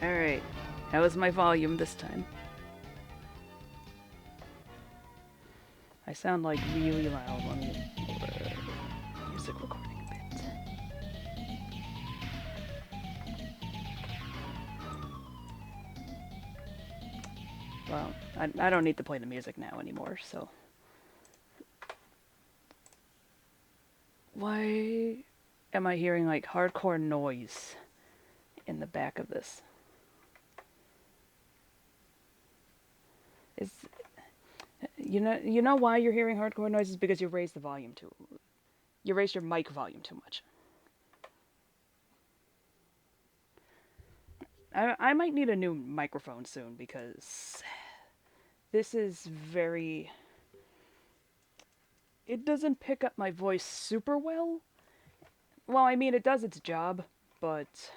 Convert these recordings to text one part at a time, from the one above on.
Alright. How is my volume this time? I sound like really loud. Let me lower music recording a bit. Well, I don't need to play the music now anymore, so. Why am I hearing like hardcore noise in the back of this? Is you know why you're hearing hardcore noises? Because you raised the volume too. You raised your mic volume too much. I might need a new microphone soon because this is very. It doesn't pick up my voice super well. Well, I mean, it does its job, but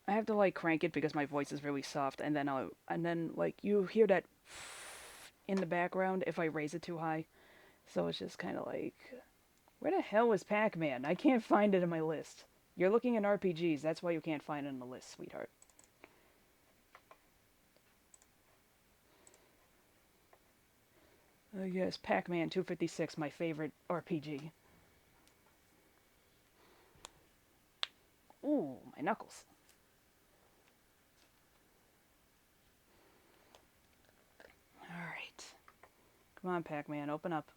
I have to like crank it because my voice is really soft, and then like you hear that in the background if I raise it too high. So it's just kind of like, where the hell is Pac-Man? I can't find it in my list. You're looking at RPGs, that's why you can't find it in the list, sweetheart. Yes, Pac-Man 256, my favorite RPG. Ooh, my knuckles. Alright. Come on, Pac-Man, open up.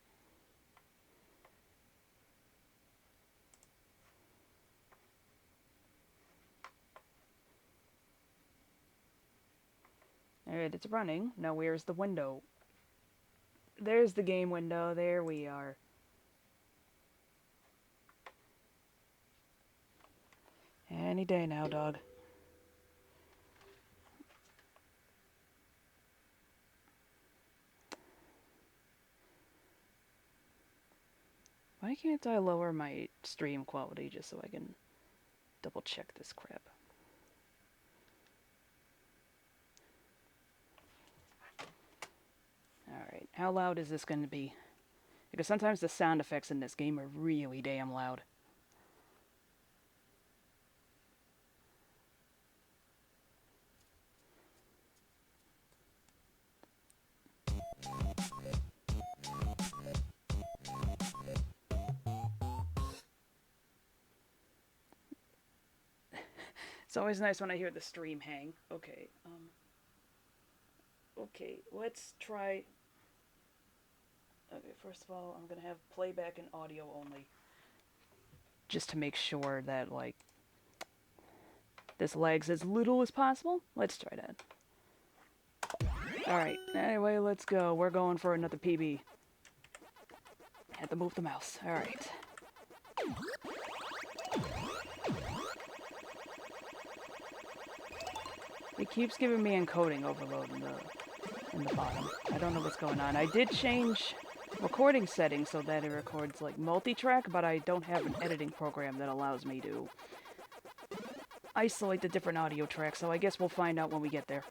Alright, it's running. Now where's the window? There's the game window. There we are. Any day now, dog. Why can't I lower my stream quality just so I can double check this crap? Alright, how loud is this going to be? Because sometimes the sound effects in this game are really damn loud. It's always nice when I hear the stream hang. Okay, okay, let's try. Okay, first of all, I'm gonna have playback and audio only. Just to make sure that, like, this lags as little as possible. Let's try that. Alright, anyway, let's go. We're going for another PB. Had to move the mouse. Alright. It keeps giving me encoding overload in the bottom. I don't know what's going on. I did change recording settings so that it records like multi-track, but I don't have an editing program that allows me to isolate the different audio tracks, so I guess we'll find out when we get there.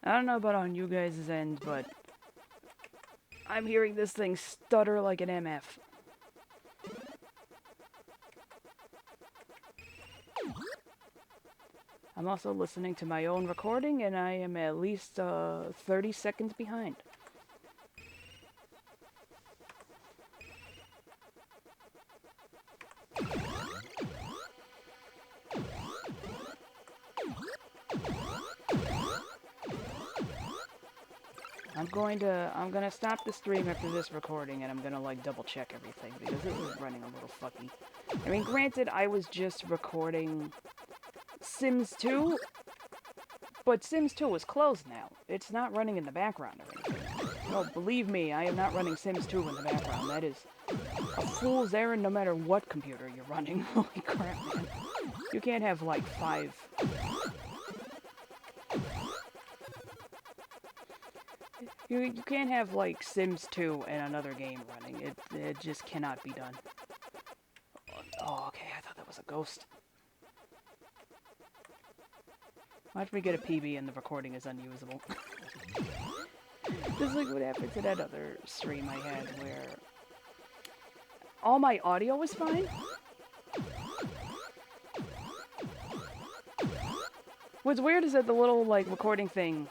I don't know about on you guys' end, but I'm hearing this thing stutter like an MF. I'm also listening to my own recording, and I am at least 30 seconds behind. I'm gonna stop the stream after this recording, and I'm gonna like double check everything because it was running a little fucky. I mean, granted, I was just recording Sims 2, But Sims 2 is closed now. It's not running in the background or anything. No, believe me, I am not running Sims 2 in the background. That is a fool's errand no matter what computer you're running. Holy crap, man. You can't have, like, 5... You can't have, like, Sims 2 and another game running. It just cannot be done. Oh, okay, I thought that was a ghost. Watch me get a PB and the recording is unusable. Just like what happened to that other stream I had where all my audio was fine. What's weird is that the little, like, recording thing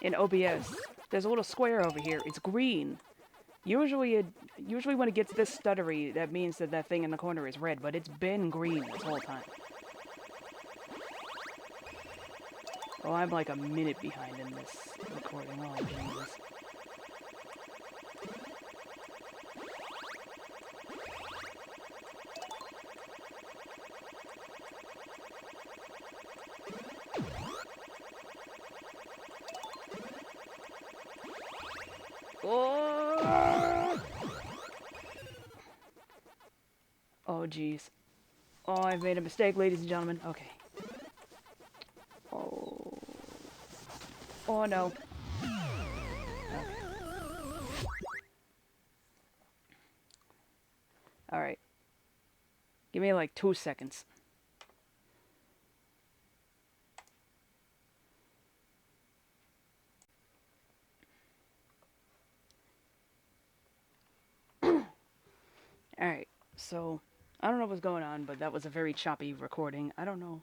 in OBS, there's a little square over here. It's green. Usually when it gets this stuttery, that means that that thing in the corner is red, but it's been green this whole time. Oh, I'm like a minute behind in this recording. Oh, Jesus. Oh, jeez. Oh, I've made a mistake, ladies and gentlemen. Okay. Oh. Oh, no. Okay. Alright. Give me, like, 2 seconds. Alright, so... I don't know what's going on, but that was a very choppy recording. I don't know.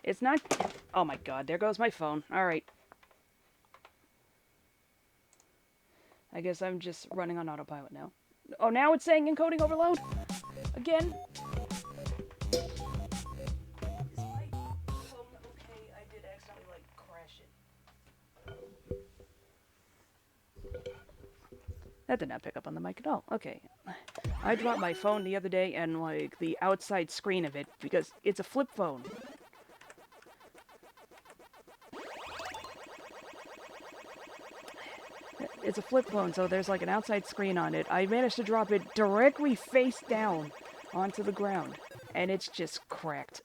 It's not... Oh my god, there goes my phone. Alright. I guess I'm just running on autopilot now. Oh, now it's saying encoding overload? Again? Is my phone okay? I did accidentally, like, crash it. That did not pick up on the mic at all. Okay. I dropped my phone the other day and, like, the outside screen of it, because it's a flip phone. It's a flip phone, so there's, like, an outside screen on it. I managed to drop it directly face down onto the ground, and it's just cracked.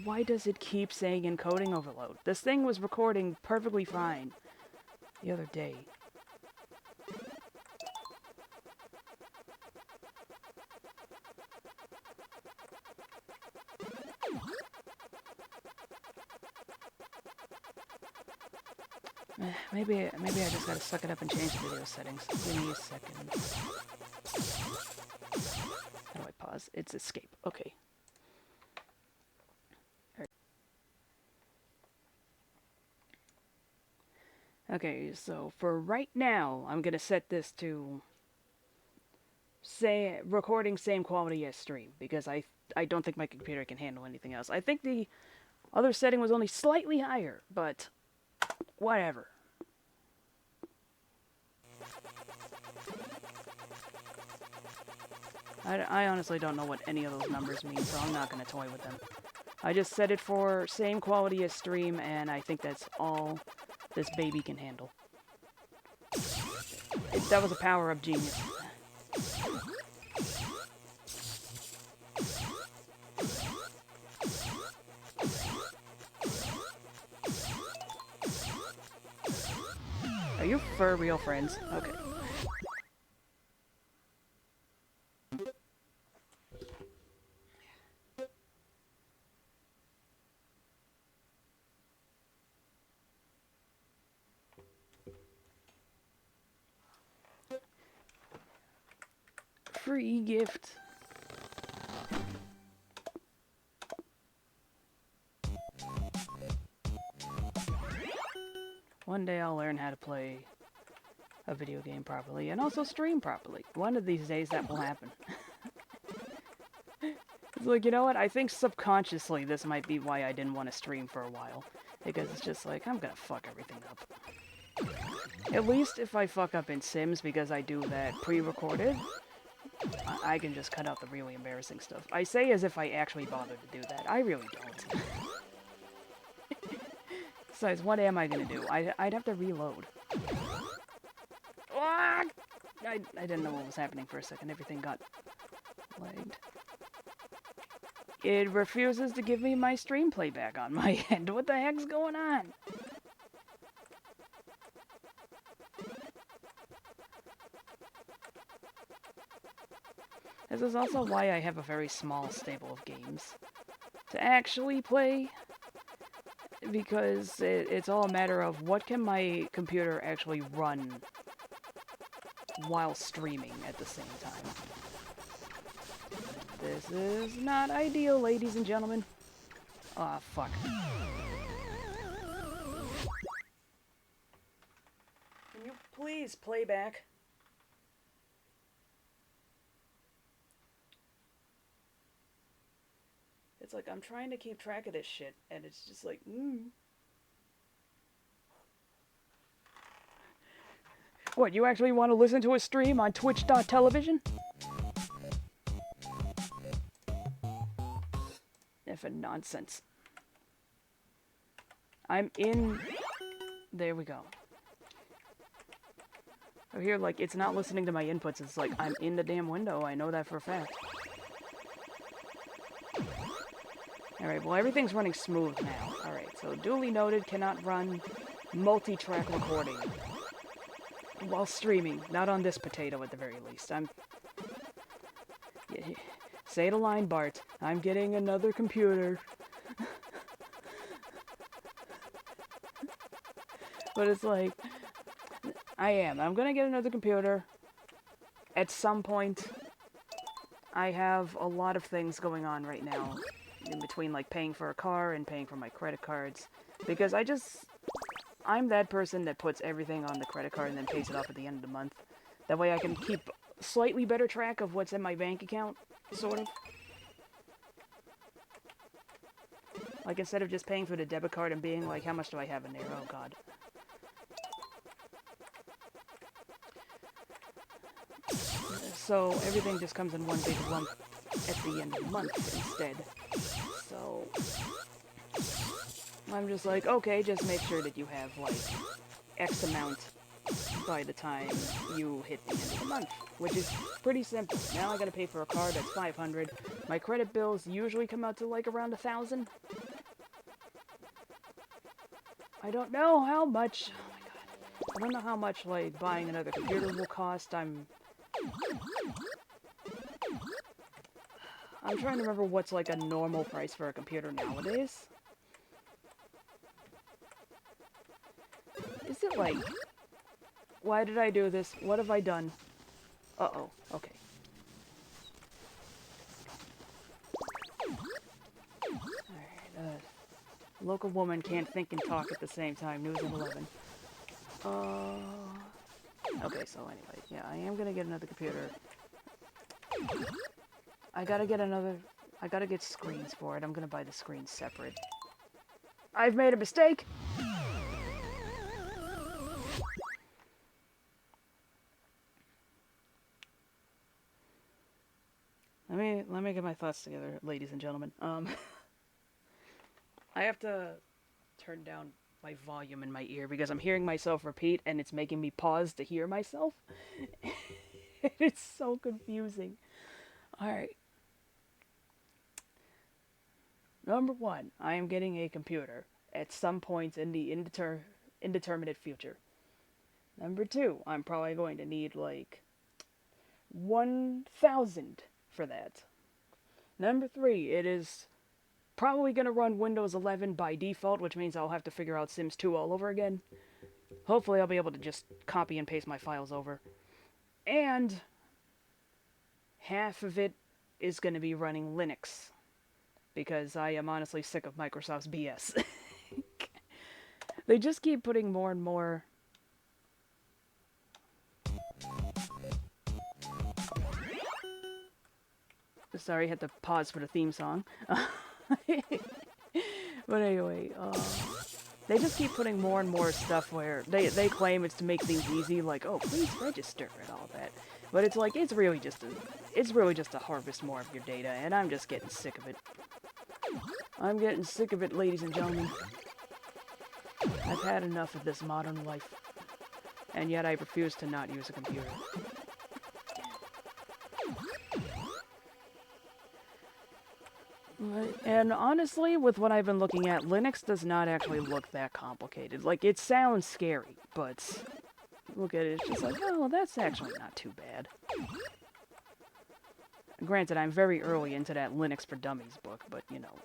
Why does it keep saying encoding overload? This thing was recording perfectly fine the other day. Maybe I just gotta suck it up and change the video settings. Give me a second. How do I pause? It's escape. Okay. Okay, so for right now, I'm gonna set this to say recording same quality as stream, because I don't think my computer can handle anything else. I think the other setting was only slightly higher, but whatever. I honestly don't know what any of those numbers mean, so I'm not going to toy with them. I just set it for same quality as stream, and I think that's all this baby can handle. That was a power-up genius. Are you for real, friends? Okay. Free gift. One day I'll learn how to play a video game properly and also stream properly. One of these days that will happen. It's like, you know what? I think subconsciously this might be why I didn't want to stream for a while. Because it's just like, I'm gonna fuck everything up. At least if I fuck up in Sims, because I do that pre-recorded, I can just cut out the really embarrassing stuff. I say as if I actually bothered to do that. I really don't. Besides, what am I gonna do? I'd have to reload. Ah! I didn't know what was happening for a second. Everything got lagged. It refuses to give me my stream playback on my end. What the heck's going on? This is also why I have a very small stable of games to actually play, because it's all a matter of what can my computer actually run while streaming at the same time. This is not ideal, ladies and gentlemen. Ah, fuck. Can you please play back? It's like, I'm trying to keep track of this shit, and it's just like, What, you actually want to listen to a stream on twitch.television? Effing nonsense. I'm in... There we go. Over here, like, it's not listening to my inputs. It's like, I'm in the damn window. I know that for a fact. Alright, well, everything's running smooth now. Alright, so duly noted, cannot run multi-track recording while streaming. Not on this potato, at the very least. Say the line, Bart. I'm getting another computer. But it's like... I'm gonna get another computer. At some point. I have a lot of things going on right now. In between, like, paying for a car and paying for my credit cards. Because I'm that person that puts everything on the credit card and then pays it off at the end of the month. That way I can keep slightly better track of what's in my bank account, sort of. Like, instead of just paying for the debit card and being like, how much do I have in there? Oh, God. So, everything just comes in one big lump at the end of the month instead. So, I'm just like, okay, just make sure that you have, like, X amount by the time you hit the end of the month, which is pretty simple. Now I gotta pay for a car that's $500. My credit bills usually come out to, like, around $1,000. I don't know how much, oh my God, I don't know how much, like, buying another computer will cost. I'm trying to remember what's, like, a normal price for a computer nowadays. Is it, like... Why did I do this? What have I done? Uh-oh. Okay. Alright, local woman can't think and talk at the same time. News at 11. Okay, so anyway. Yeah, I am gonna get another computer. I gotta get screens for it. I'm gonna buy the screens separate. I've made a mistake! Let me get my thoughts together, ladies and gentlemen. I have to turn down my volume in my ear because I'm hearing myself repeat and it's making me pause to hear myself. It's so confusing. Alright. Number one, I am getting a computer at some point in the indeterminate future. Number two, I'm probably going to need, like, 1,000 for that. Number three, it is probably going to run Windows 11 by default, which means I'll have to figure out Sims 2 all over again. Hopefully I'll be able to just copy and paste my files over. And half of it is going to be running Linux, because I am honestly sick of Microsoft's BS. They just keep putting more and more... Sorry, had to pause for the theme song. But anyway, they just keep putting more and more stuff where they claim it's to make things easy, like, oh, please register and all that. But it's like, it's really just to harvest more of your data, and I'm just getting sick of it. I'm getting sick of it, ladies and gentlemen. I've had enough of this modern life. And yet I refuse to not use a computer. And honestly, with what I've been looking at, Linux does not actually look that complicated. Like, it sounds scary, but look at it, it's just like, oh, well, that's actually not too bad. Granted, I'm very early into that Linux for Dummies book, but, you know.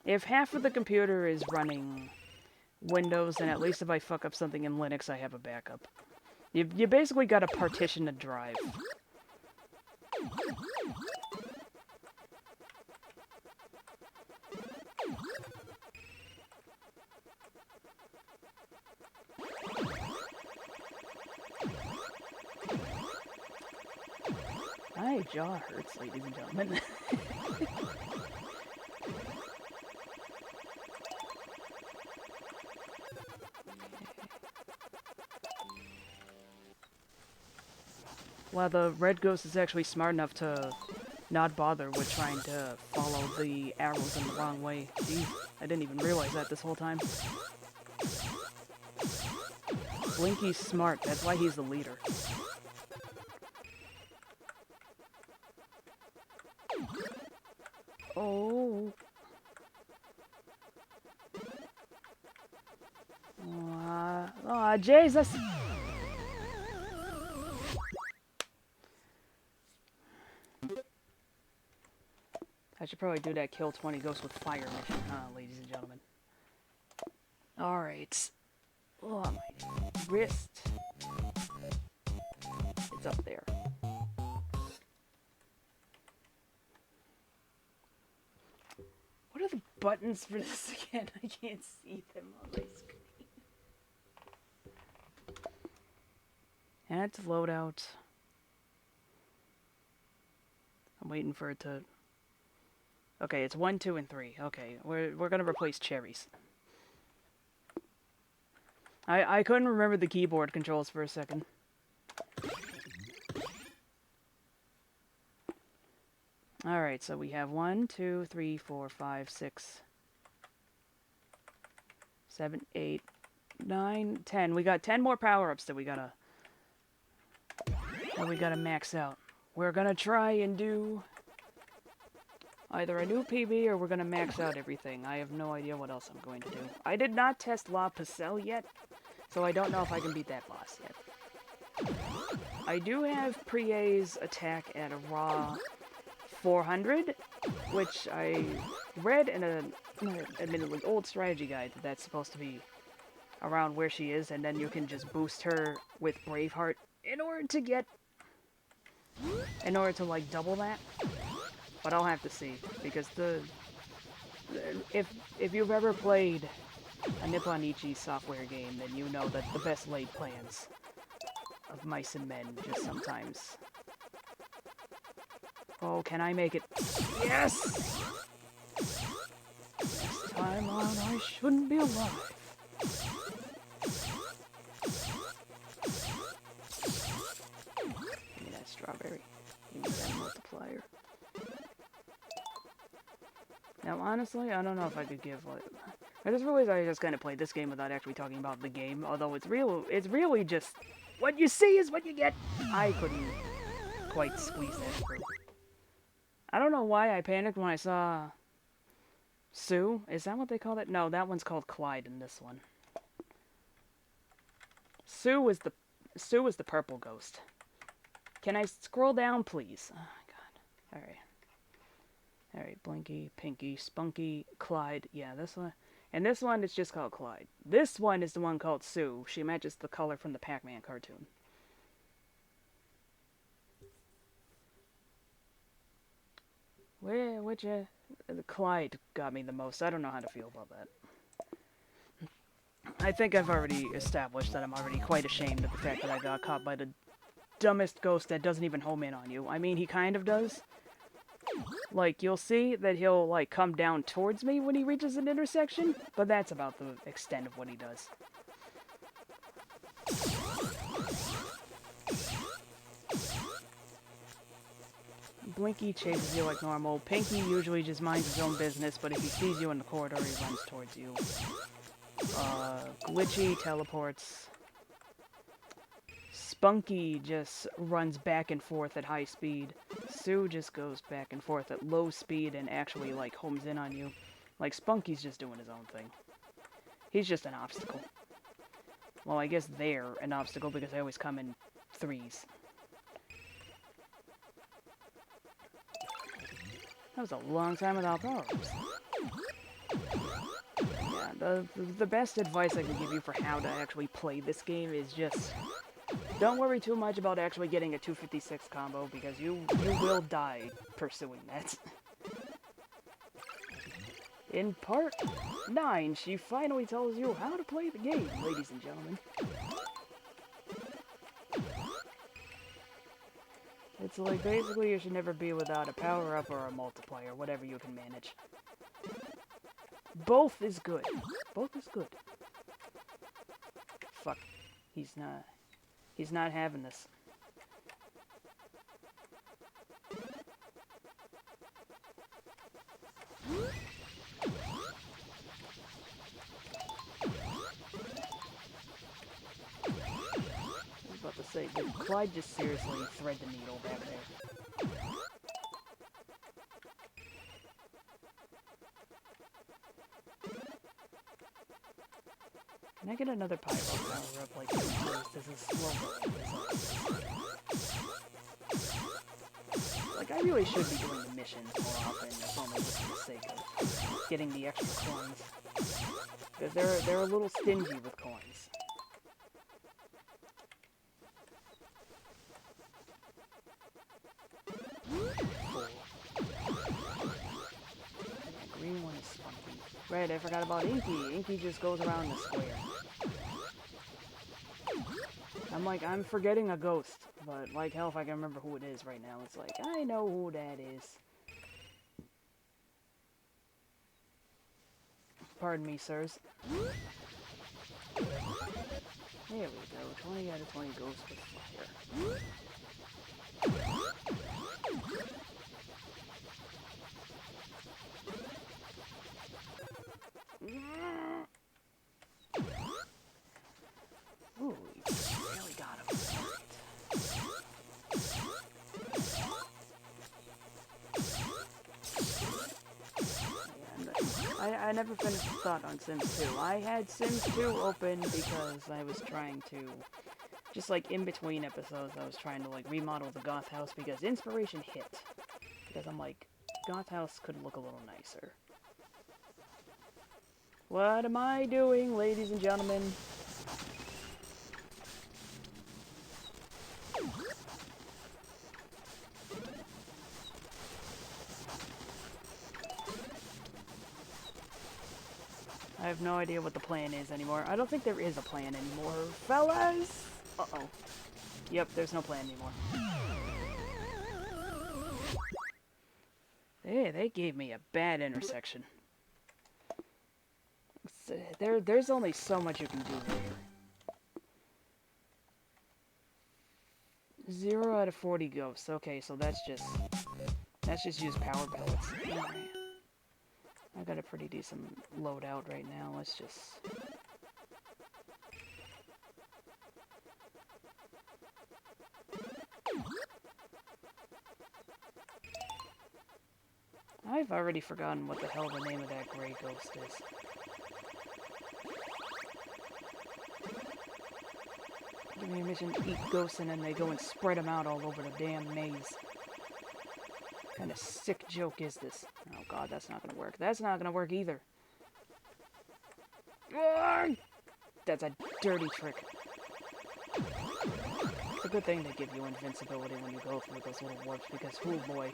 If half of the computer is running Windows, then at least if I fuck up something in Linux, I have a backup. You basically gotta partition a drive. My jaw hurts, ladies and gentlemen. Wow, the red ghost is actually smart enough to not bother with trying to follow the arrows in the wrong way. Gee, I didn't even realize that this whole time. Blinky's smart, that's why he's the leader. Oh. Oh, Jesus! I should probably do that kill 20 ghosts with fire mission, ladies and gentlemen. Alright. Oh, my wrist. It's up there. What are the buttons for this again? I can't see them on my screen. Add to loadout. I'm waiting for it to... Okay, it's 1, 2, and 3. Okay, we're gonna replace cherries. I couldn't remember the keyboard controls for a second. Alright, so we have 1, 2, 3, 4, 5, 6, 7, 8, 9, 10. We got 10 more power-ups that we gotta max out. We're gonna try and do either a new PB or we're gonna max out everything. I have no idea what else I'm going to do. I did not test La Pucelle yet, so I don't know if I can beat that boss yet. I do have Prie's attack at a raw 400, which I read in an admittedly old strategy guide that's supposed to be around where she is, and then you can just boost her with Braveheart in order to like double that. But I'll have to see, because if you've ever played a Nipponichi software game, then you know that the best laid plans of mice and men just sometimes... Oh, can I make it? Yes! Next time on, I shouldn't be alive. Give me that strawberry. Give me that multiplier. Now, honestly, I don't know if I could give, like... I just realized I just kind of played this game without actually talking about the game, although it's really just... What you see is what you get! I couldn't quite squeeze that through. I don't know why I panicked when I saw... Sue? Is that what they call it? No, that one's called Clyde in this one. Sue is the purple ghost. Can I scroll down, please? Oh, God. Alright. Alright, Blinky, Pinky, Spunky, Clyde. Yeah, this one. And this one is just called Clyde. This one is the one called Sue. She matches the color from the Pac-Man cartoon. Clyde got me the most. I don't know how to feel about that. I think I've already established that I'm already quite ashamed of the fact that I got caught by the dumbest ghost that doesn't even home in on you. I mean, he kind of does. Like, you'll see that he'll, like, come down towards me when he reaches an intersection, but that's about the extent of what he does. Blinky chases you like normal. Pinky usually just minds his own business, but if he sees you in the corridor, he runs towards you. Glitchy teleports. Spunky just runs back and forth at high speed. Sue just goes back and forth at low speed and actually, like, homes in on you. Like, Spunky's just doing his own thing. He's just an obstacle. Well, I guess they're an obstacle because they always come in threes. That was a long time without power-ups. Yeah, the best advice I can give you for how to actually play this game is just... don't worry too much about actually getting a 256 combo, because you will die pursuing that. In part 9, she finally tells you how to play the game, ladies and gentlemen. It's like, basically, you should never be without a power-up or a multiplier, whatever you can manage. Both is good. Both is good. Fuck. He's not having this. I was about to say, did Clyde just seriously thread the needle back there? Can I get another pyro power up like this? This is slow. Like, I really should be doing the missions more often, if only just for the sake of getting the extra coins. Because they're a little stingy with coins. Green one is spunky. Right, I forgot about Inky. Inky just goes around the square. I'm forgetting a ghost, but like hell if I can remember who it is right now. It's like, I know who that is. Pardon me, sirs. There we go. 20 out of 20 goes with fire. Ooh, really got him. I never finished the thought on Sims 2. I had Sims 2 open because I was trying to, just like in between episodes, I was trying to like remodel the goth house because inspiration hit. Because I'm like, goth house could look a little nicer. What am I doing, ladies and gentlemen? I have no idea what the plan is anymore. I don't think there is a plan anymore, fellas! Uh-oh. Yep, there's no plan anymore. Hey, they gave me a bad intersection. There's only so much you can do here. 0 out of 40 ghosts. Okay, so that's just use power pellets. Alright. I got a pretty decent loadout right now. Let's just... I've already forgotten what the hell the name of that gray ghost is. Give me a mission to eat ghosts and then they go and spread them out all over the damn maze. What kind of sick joke is this? Oh god, that's not gonna work. That's not gonna work either. That's a dirty trick. It's a good thing they give you invincibility when you go through those little warps because, oh boy,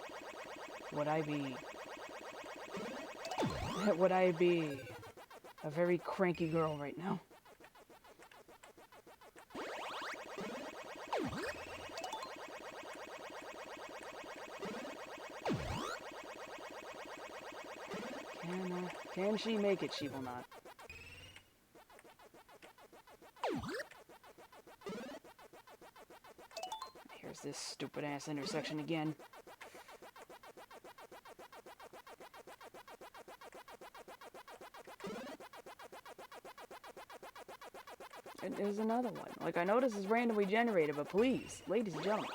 would I be a very cranky girl right now. Can she make it? She will not. Here's this stupid ass intersection again. there's another one. Like, I know this is randomly generated, but please, ladies and gentlemen.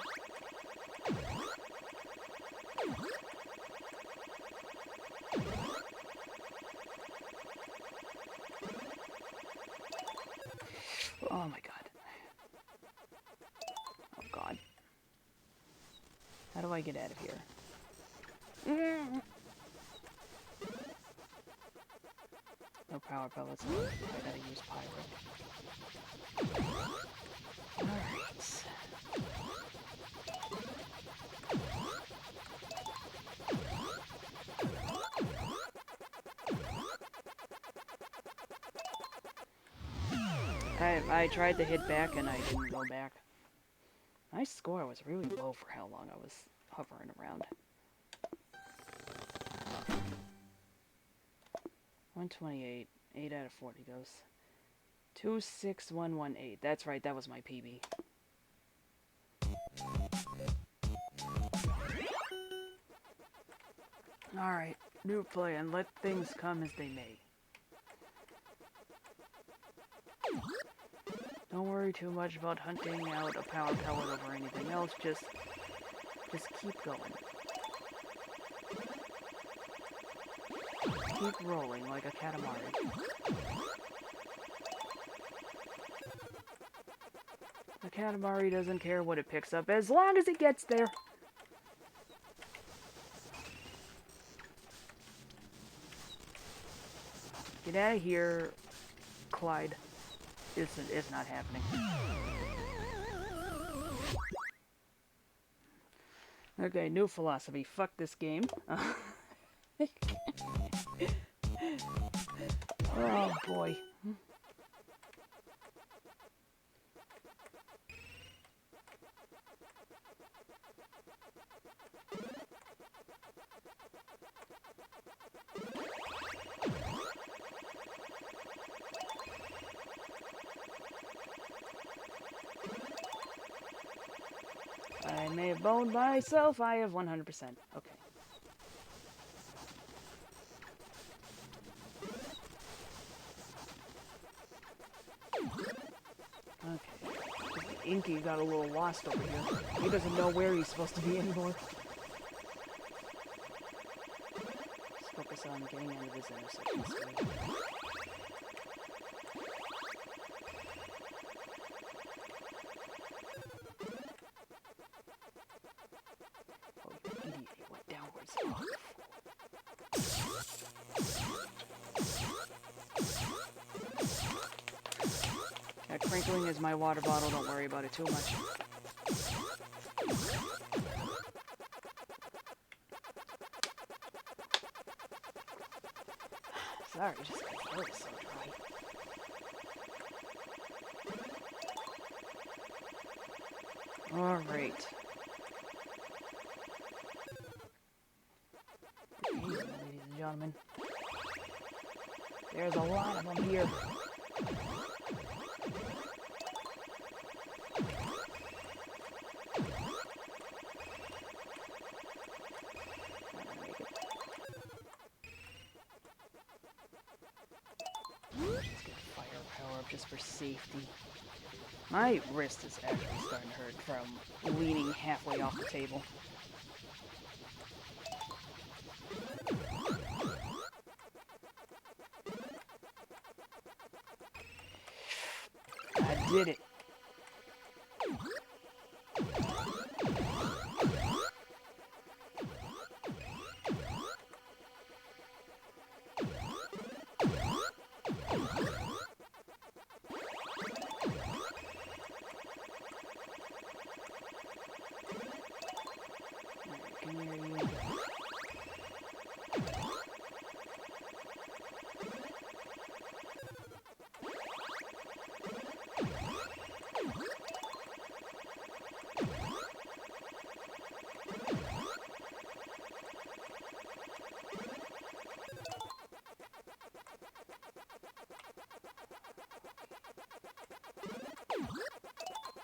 Oh my god. Oh god. How do I get out of here? No power pellets. I gotta use pyro. Alright. I tried to hit back and I didn't go back. My score was really low for how long I was hovering around. 128. 8 out of 40 goes. 26118. That's right, that was my PB. Alright, new plan. Let things come as they may. Don't worry too much about hunting out a power pellet over anything else, just keep going. Keep rolling like a Katamari. The Katamari doesn't care what it picks up as long as it gets there. Get out of here, Clyde. It's not happening. Okay, new philosophy. Fuck this game. Oh boy. I may have boned myself. I have 100%. Okay. Okay. Inky got a little lost over here. He doesn't know where he's supposed to be anymore. Let's focus on getting into this intersection speed. Crinkling is my water bottle, don't worry about it too much. Sorry, just my throat is so dry. Alright. Ladies and gentlemen. There's a lot of them here. Just for safety. My wrist is actually starting to hurt from leaning halfway off the table. I did it.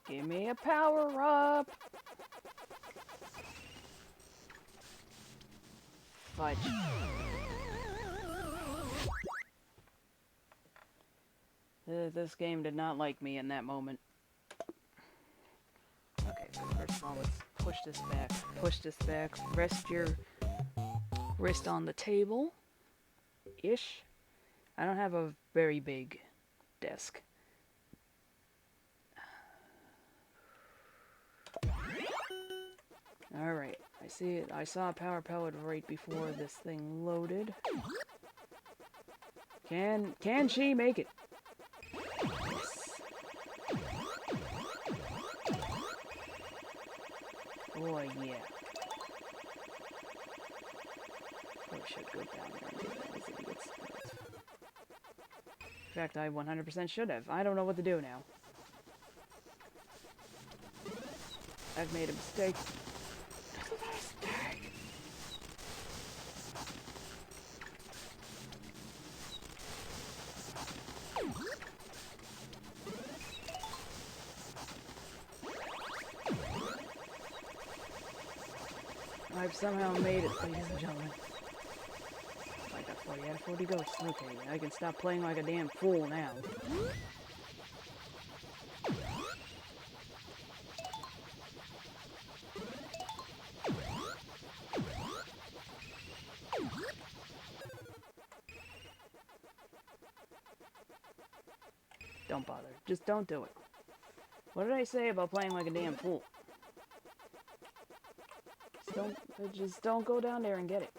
Give me a power up. Fudge. This game did not like me in that moment. Okay, so first of all, let's push this back. Push this back. Rest your wrist on the table. Ish. I don't have a very big desk. Alright, I see it. I saw a power pellet right before this thing loaded. Can she make it? Yes. Oh yeah. Probably should go down there and get those idiots. In fact, I 100% should have. I don't know what to do now. I've made a mistake. I've somehow made it, ladies and gentlemen. I got 40 out of 40 ghosts. Okay, I can stop playing like a damn fool now. Don't bother. Just don't do it. What did I say about playing like a damn fool? Just don't go down there and get it.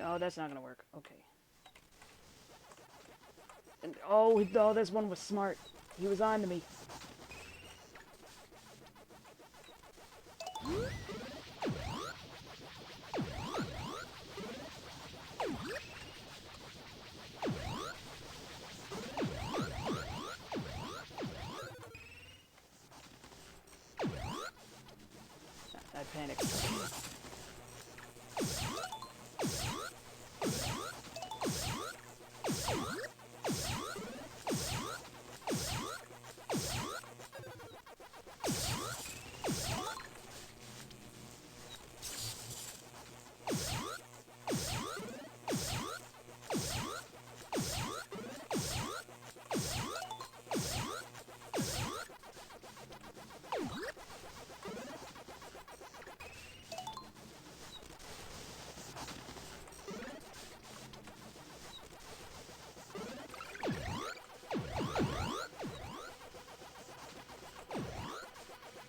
Oh, that's not gonna work. Okay. And, oh, this one was smart. He was on to me. I panicked.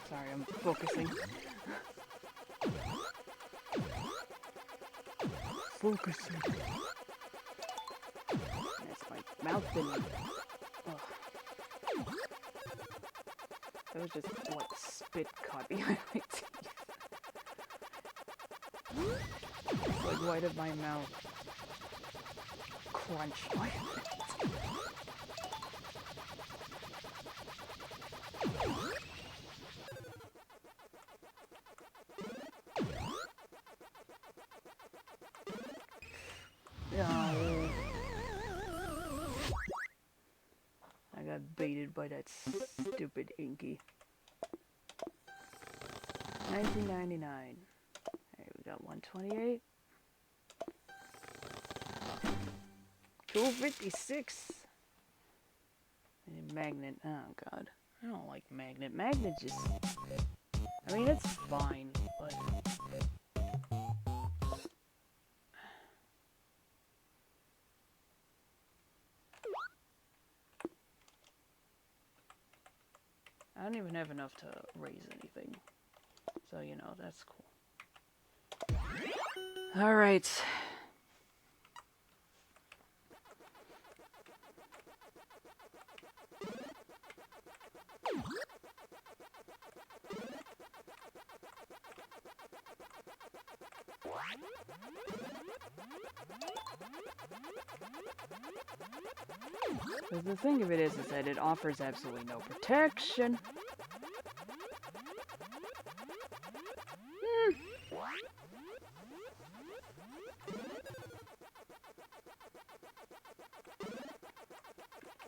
Sorry, I'm focusing. Focusing. That's my mouth didn't. Oh. That was just like spit caught behind my teeth. It's like white of my mouth. Crunch. No. I got baited by that stupid Inky. 1999. Hey, we got 128. 256. And magnet. Oh god. I don't like magnet. Magnet just. I mean, it's fine, but. I don't even have enough to raise anything. So, you know, that's cool. Alright. The thing of it is that it offers absolutely no protection.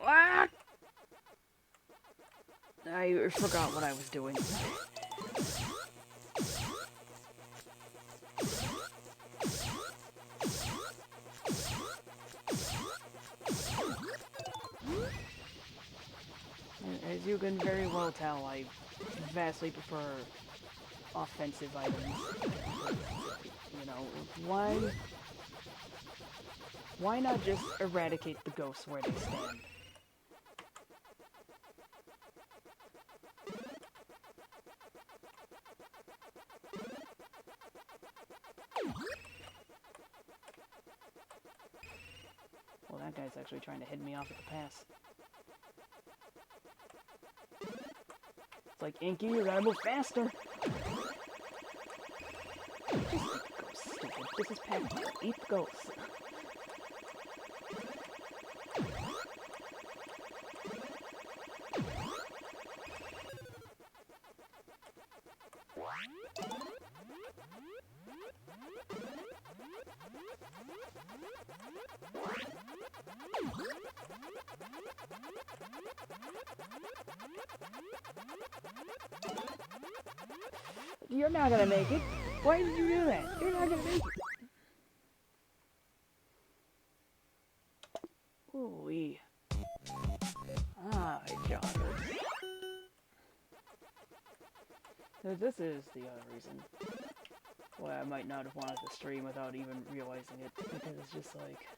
Ah! I forgot what I was doing. As you can very well tell, I vastly prefer offensive items. You know, why not just eradicate the ghosts where they stand? Well, that guy's actually trying to hit me off at the pass. It's like, Inky, you gotta move faster! Just eat the ghost, stupid. This is Pac-Man. Eat the ghost. You're not gonna make it. Why did you do that? You're not gonna make it. Ooh-wee. Ah, joggers. So this is the other reason why I might not have wanted to stream without even realizing it, because it's just like...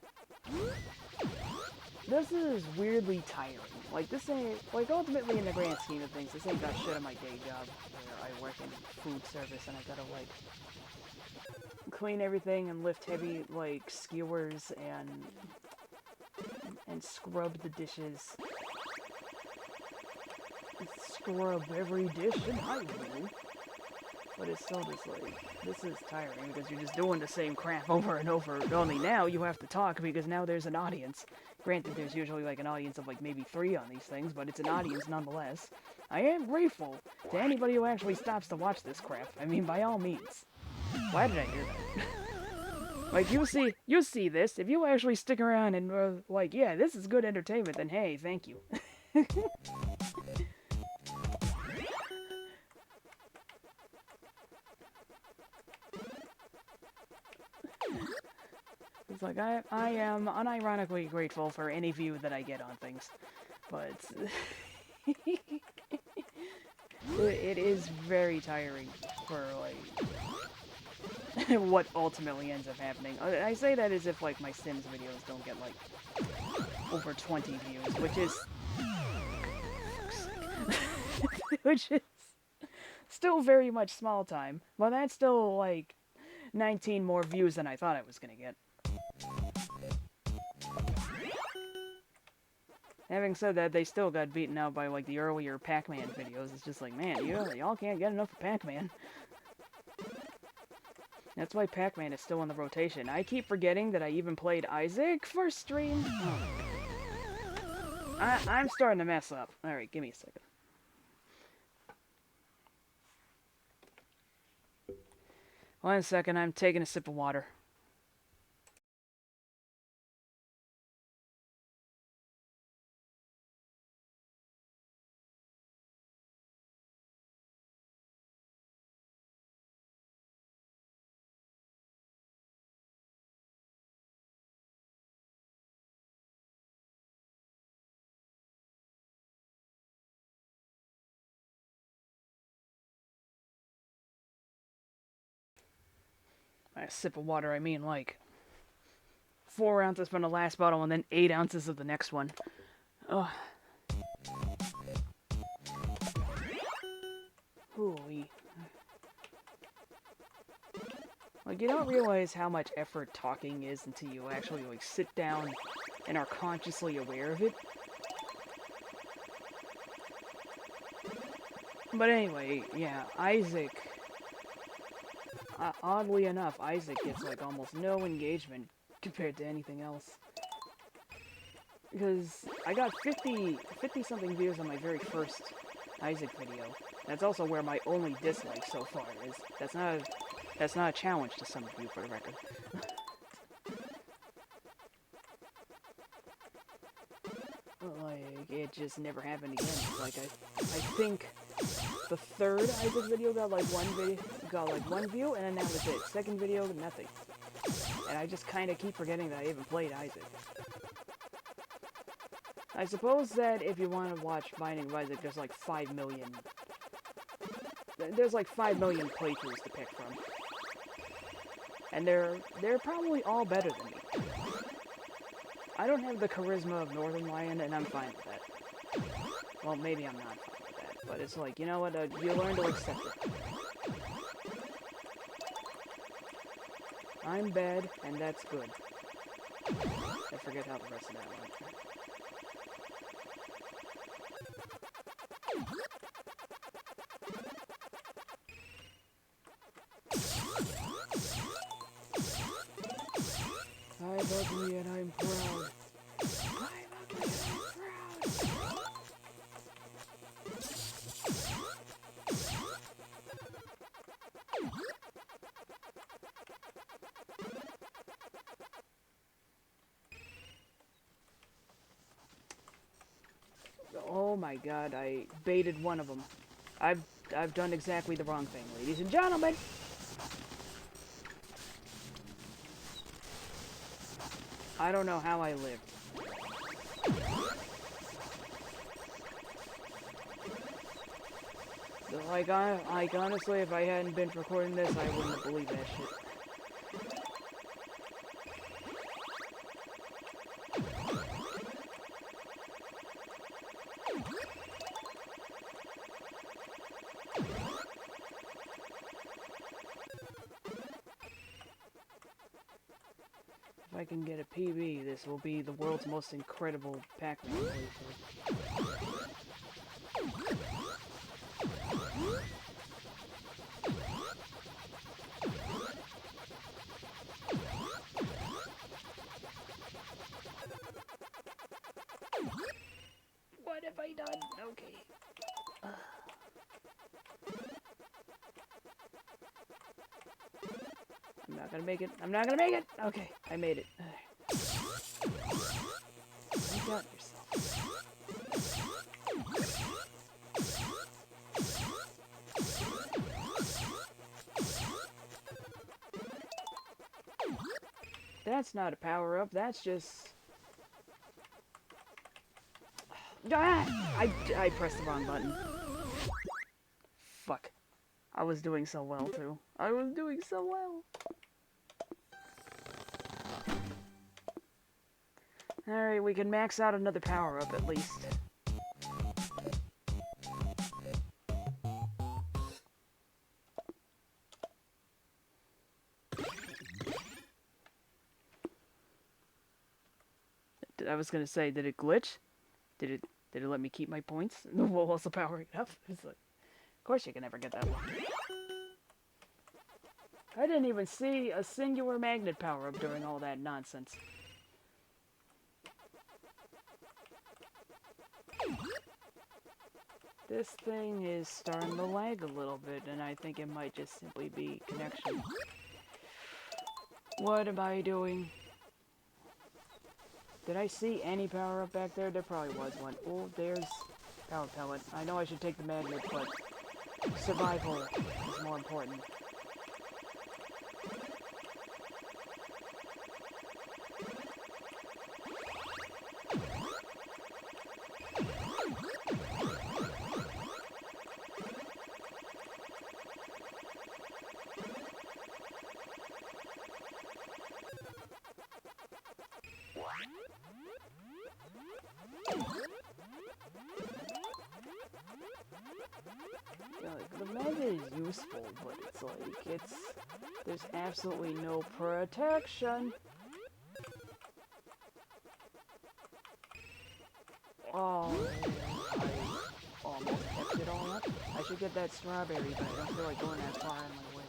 This is weirdly tiring. Like, this ain't... Like, ultimately, in the grand scheme of things, this ain't got shit on my day job, where I work in food service and I gotta, like, clean everything and lift heavy, like, skewers and scrub the dishes. Scrub every dish and I will. But it's still just like, this is tiring because you're just doing the same crap over and over. Only now you have to talk because now there's an audience. Granted, there's usually like an audience of like maybe 3 on these things, but it's an audience nonetheless. I am grateful to anybody who actually stops to watch this crap. I mean, by all means. Why did I do that? Like, you see this. If you actually stick around and like, yeah, this is good entertainment, then hey, thank you. It's like, I am unironically grateful for any view that I get on things. But... it is very tiring for, like... what ultimately ends up happening. I say that as if, like, my Sims videos don't get, like, over 20 views, which is... which is still very much small time. But that's still, like, 19 more views than I thought I was gonna get. Having said that, they still got beaten out by, like, the earlier Pac-Man videos. It's just like, man, y'all can't get enough of Pac-Man. That's why Pac-Man is still in the rotation. I keep forgetting that I even played Isaac for stream. Oh. I'm starting to mess up. Alright, give me a second. One second, I'm taking a sip of water. By a sip of water, I mean, like, 4 ounces from the last bottle and then 8 ounces of the next one. Ugh. Ooh-wee. Like, you don't realize how much effort talking is until you actually, like, sit down and are consciously aware of it. But anyway, yeah, Isaac... oddly enough, Isaac gets, like, almost no engagement compared to anything else. Because I got 50-something views on my very first Isaac video. That's also where my only dislike so far is. That's not a challenge to some of you, for the record. Like, it just never happened again. Like, I think the third Isaac video got like one view, and then that was it. Second video, nothing. And I just kind of keep forgetting that I even played Isaac. I suppose that if you want to watch Binding of Isaac, there's like 5 million... There's like 5 million playthroughs to pick from. And they're probably all better than me. I don't have the charisma of Northern Lion, and I'm fine with that. Well, maybe I'm not fine with that, but it's like, you know what, you learn to accept it. I'm bad, and that's good. I forget how the rest of that went. I'm ugly and I'm proud. I'm ugly and I'm proud. Oh my god, I baited one of them. I've done exactly the wrong thing, ladies and gentlemen. I don't know how I lived. Like honestly, if I hadn't been recording this, I wouldn't have believed that shit. If I can get a PB, this will be the world's most incredible Pac-Man playthrough. What have I done? Okay. I'm not gonna make it. I'm not gonna make it! Okay, I made it. You got yourself. That's not a power-up, that's just... Ah! I pressed the wrong button. Fuck. I was doing so well, too. I was doing so well. Alright, we can max out another power-up at least. I was gonna say, did it glitch? Did it let me keep my points? While also powering it up? It's like, of course you can never get that one. I didn't even see a singular magnet power-up during all that nonsense. This thing is starting to lag a little bit, and I think it might just simply be connection. What am I doing? Did I see any power-up back there? There probably was one. Oh, there's power pellet. I know I should take the magnet, but survival is more important. Yeah, like, the magnet is useful, but it's like, There's absolutely no protection. Oh, I almost kept it all up. I should get that strawberry, but I don't feel like going that far on my way.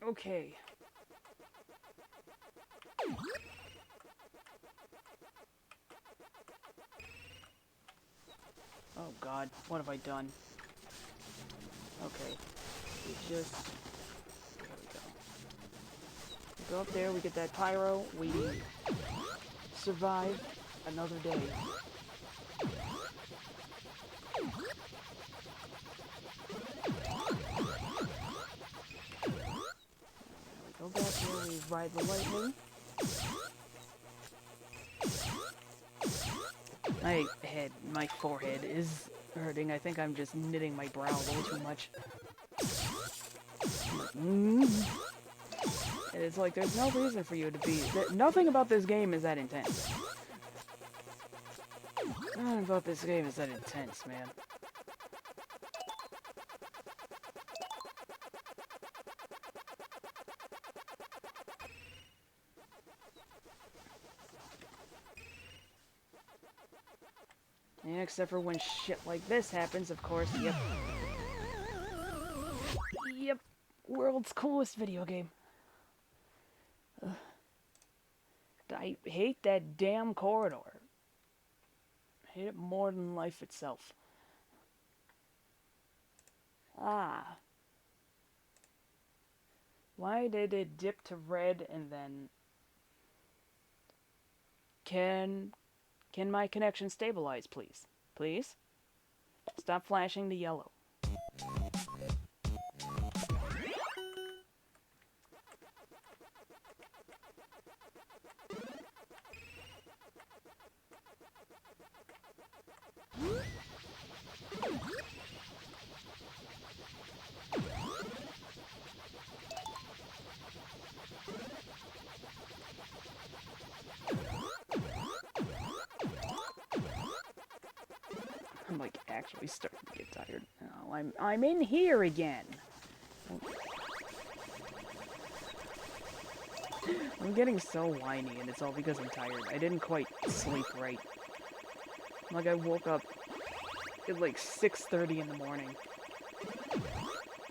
Okay. Oh god, what have I done? Okay. We just... There we go. We go up there, we get that pyro, we survive another day. We go back here, we ride the lightning. My forehead is hurting. I think I'm just knitting my brow a little too much. And it's like, there's no reason for you to be... Nothing about this game is that intense. Nothing about this game is that intense, man. Yeah, except for when shit like this happens, of course, yep. Yep, world's coolest video game. Ugh. I hate that damn corridor. I hate it more than life itself. Ah. Why did it dip to red and then... Can my connection stabilize, please? Please? Stop flashing the yellow. I'm like actually starting to get tired. Oh, I'm in here again. I'm getting so whiny, and it's all because I'm tired. I didn't quite sleep right. Like I woke up at like 6:30 in the morning.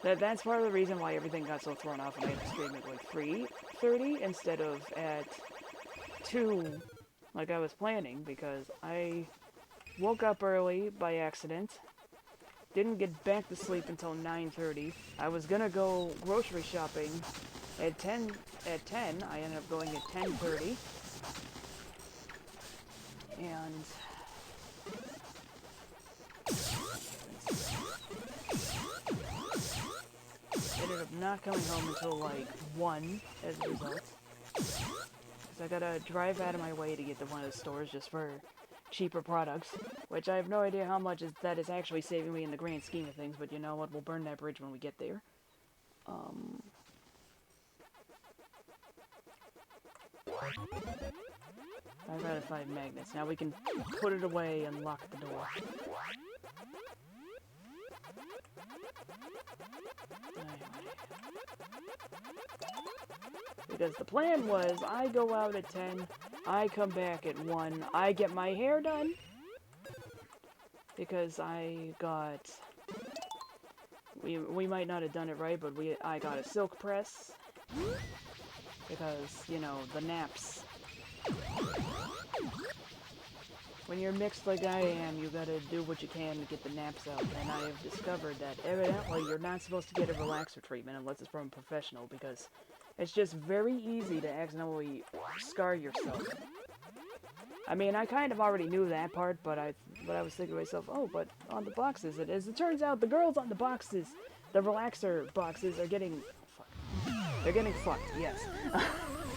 That's part of the reason why everything got so thrown off, and I had to stream at like 3:30 instead of at 2, like I was planning, because I woke up early by accident. Didn't get back to sleep until 9:30. I was gonna go grocery shopping at 10. I ended up going at 10:30. And ended up not coming home until like 1 as a result. Because I gotta drive out of my way to get to one of the stores just for cheaper products, which I have no idea how much that is actually saving me in the grand scheme of things, but you know what, we'll burn that bridge when we get there. 5 out of 5 magnets. Now we can put it away and lock the door. Because the plan was, I go out at 10, I come back at 1, I get my hair done, because I got, we might not have done it right, but I got a silk press, because, you know, the naps. When you're mixed like I am, you gotta do what you can to get the naps out, and I have discovered that evidently you're not supposed to get a relaxer treatment unless it's from a professional, because it's just very easy to accidentally scar yourself. I mean, I kind of already knew that part, but I was thinking to myself, oh, but on the boxes it is. It turns out the girls on the boxes, the relaxer boxes, are getting... Fuck. They're getting fucked, yes.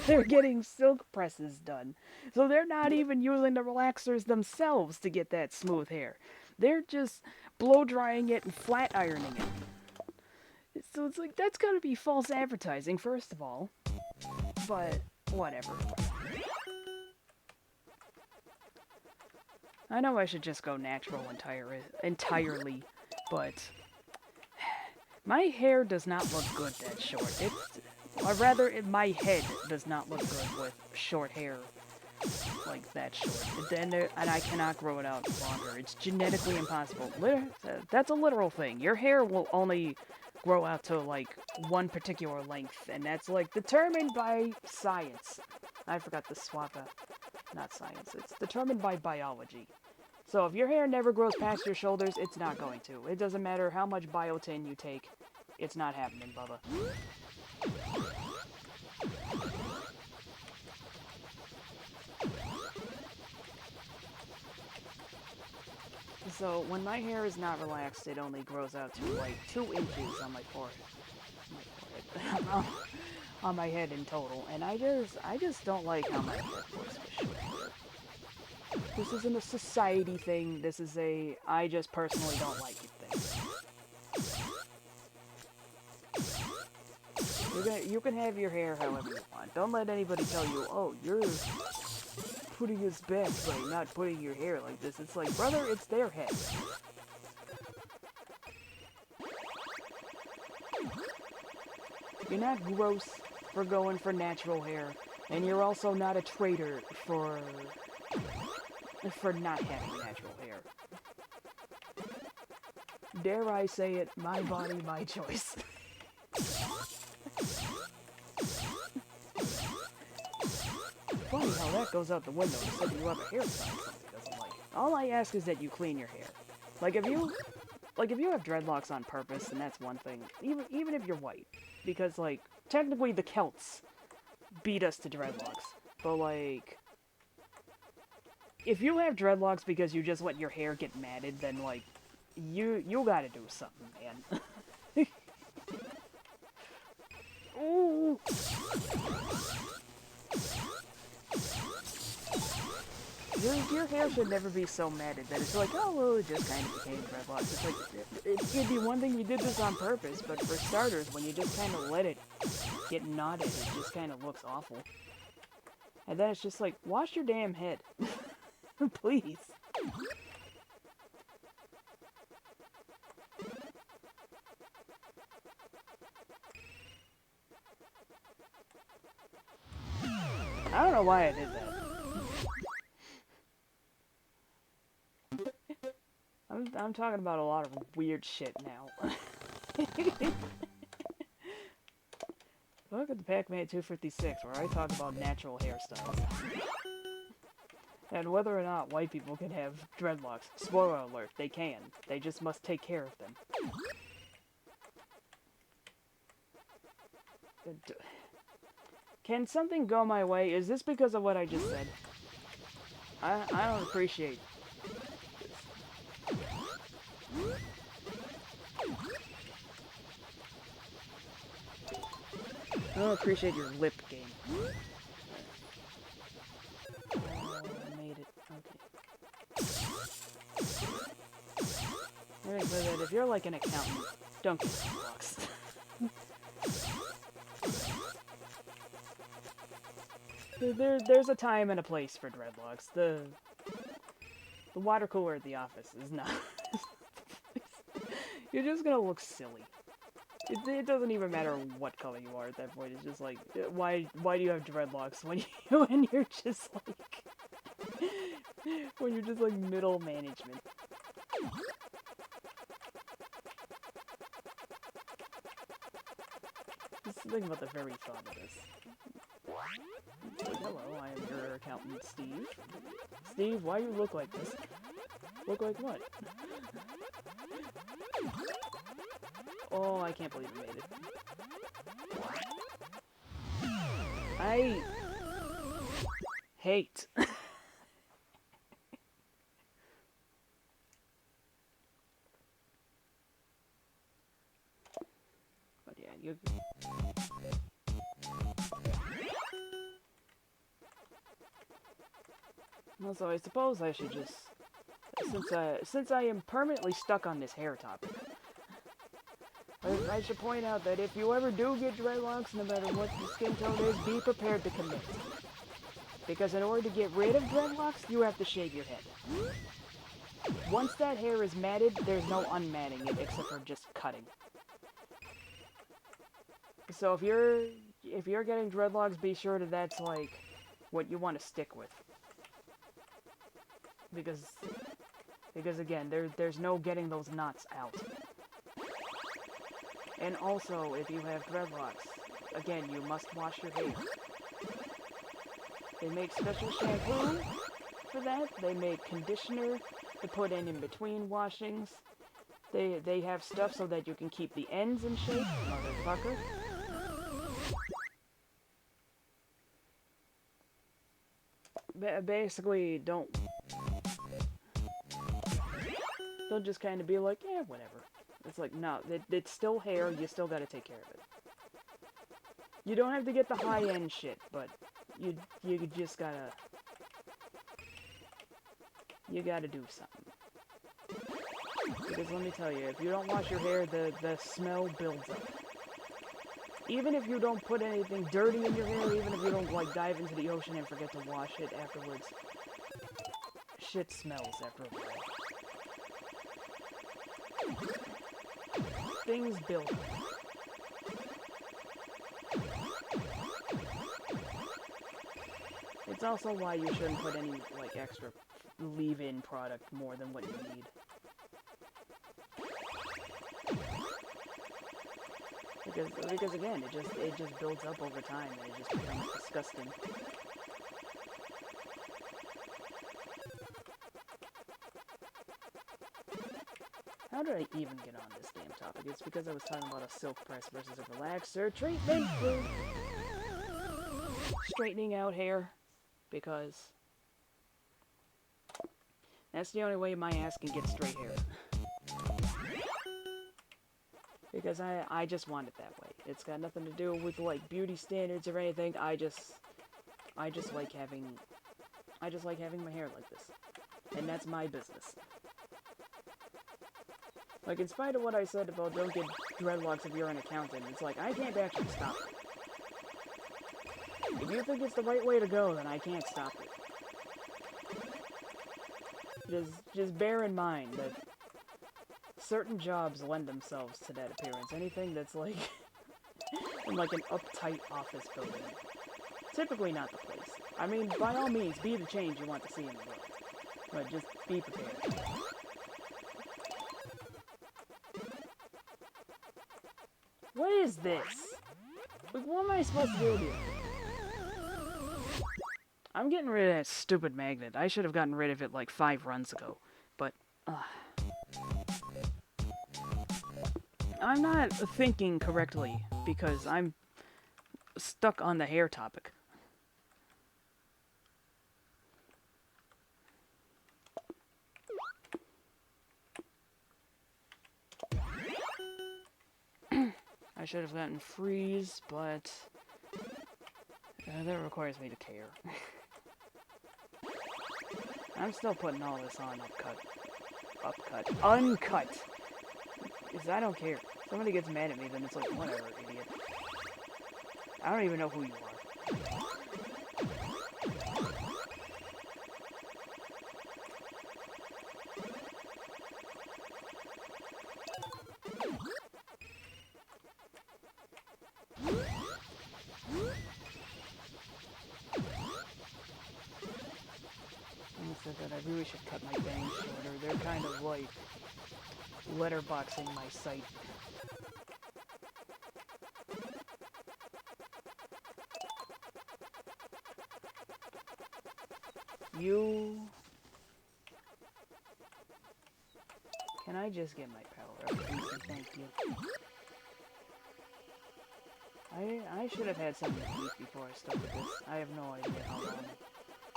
They're getting silk presses done. So they're not even using the relaxers themselves to get that smooth hair. They're just blow drying it and flat ironing it. So it's like, that's gotta be false advertising, first of all. But, whatever. I know I should just go natural entirely, but my hair does not look good that short. Or rather, my head does not look good with short hair like that short. And I cannot grow it out longer. It's genetically impossible. That's a literal thing. Your hair will only grow out to like one particular length, and that's like determined by science. I forgot the swap out. Not science. It's determined by biology. So if your hair never grows past your shoulders, it's not going to. It doesn't matter how much biotin you take. It's not happening, Bubba. So when my hair is not relaxed, it only grows out to like 2 inches on my forehead. On my head in total. And I just don't like how my head looks with short hair. This isn't a society thing. This is a I just personally don't like it thing. You can have your hair however you want. Don't let anybody tell you, oh, you're putting us back by not putting your hair like this. It's like, brother, it's their head. You're not gross for going for natural hair, and you're also not a traitor for not having natural hair. Dare I say it, my body, my choice. Funny how that goes out the window instead you have a hairstyle somebody doesn't like. All I ask is that you clean your hair. Like if you have dreadlocks on purpose, then that's one thing. Even if you're white. Because like technically the Celts beat us to dreadlocks. But like if you have dreadlocks because you just let your hair get matted, then like you gotta do something, man. Ooh. Your hair should never be so matted that it's like, oh, well, it just kind of became dreadlocks. It's like, it'd be one thing you did this on purpose, but for starters, when you just kind of let it get knotted, it just kind of looks awful. And then it's just like, wash your damn head. Please. I don't know why I did that. I'm talking about a lot of weird shit now. Look at the Pac-Man 256, where I talk about natural hairstyles. And whether or not white people can have dreadlocks. Spoiler alert, they can. They just must take care of them. Can something go my way? Is this because of what I just said? I don't appreciate I don't appreciate your lip game. Oh, I made it. Okay. Alright, but if you're like an accountant, don't get dreadlocks. There's a time and a place for dreadlocks. The water cooler at the office is not. You're just gonna look silly. It doesn't even matter what color you are at that point. It's just like, why do you have dreadlocks when you're just like middle management? Just think about the very thought of this. Like, hello, I am your accountant, Steve. Steve, why you look like this? Look like what? Oh, I can't believe you made it. I hate. But yeah, you. Also, I suppose I should just, since I am permanently stuck on this hair topic, I should point out that if you ever do get dreadlocks, no matter what the skin tone is, be prepared to commit. Because in order to get rid of dreadlocks, you have to shave your head. Once that hair is matted, there's no unmatting it except for just cutting. So if you're getting dreadlocks, be sure that that's like what you want to stick with. Because again, there's no getting those knots out. And also, if you have dreadlocks, again, you must wash your hair. They make special shampoo for that. They make conditioner to put in between washings. They have stuff so that you can keep the ends in shape, motherfucker. Basically, don't just kind of be like, yeah, whatever. It's like, no, it's still hair, you still gotta take care of it. You don't have to get the high-end shit, but you just gotta... You gotta do something. Because let me tell you, if you don't wash your hair, the smell builds up. Even if you don't put anything dirty in your hair, even if you don't, like, dive into the ocean and forget to wash it afterwards, shit smells after a while. Things build up. It's also why you shouldn't put any, like, extra leave-in product more than what you need. Because again, it just builds up over time and it just becomes disgusting. How did I even get on this damn topic? It's because I was talking about a silk press versus a relaxer treatment for straightening out hair. Because that's the only way my ass can get straight hair. Because I just want it that way. It's got nothing to do with, like, beauty standards or anything. I just like having my hair like this. And that's my business. Like, in spite of what I said about don't get dreadlocks if you're an accountant, it's like, I can't actually stop it. If you think it's the right way to go, then I can't stop it. Just bear in mind that certain jobs lend themselves to that appearance. Anything that's like in like an uptight office building. Typically not the place. I mean, by all means, be the change you want to see in the world. But just be prepared. What is this? Like, what am I supposed to do here? I'm getting rid of that stupid magnet. I should have gotten rid of it like 5 runs ago. But, I'm not thinking correctly because I'm stuck on the hair topic. I should have gotten freeze, but that requires me to care. I'm still putting all this on uncut. Because I don't care. If somebody gets mad at me, then it's like, whatever, idiot. I don't even know who you are. That I really should cut my bangs shorter. They're kind of like letterboxing my sight. Can I just get my power up, please? Thank you. I should have had something to eat before I started this. I have no idea how long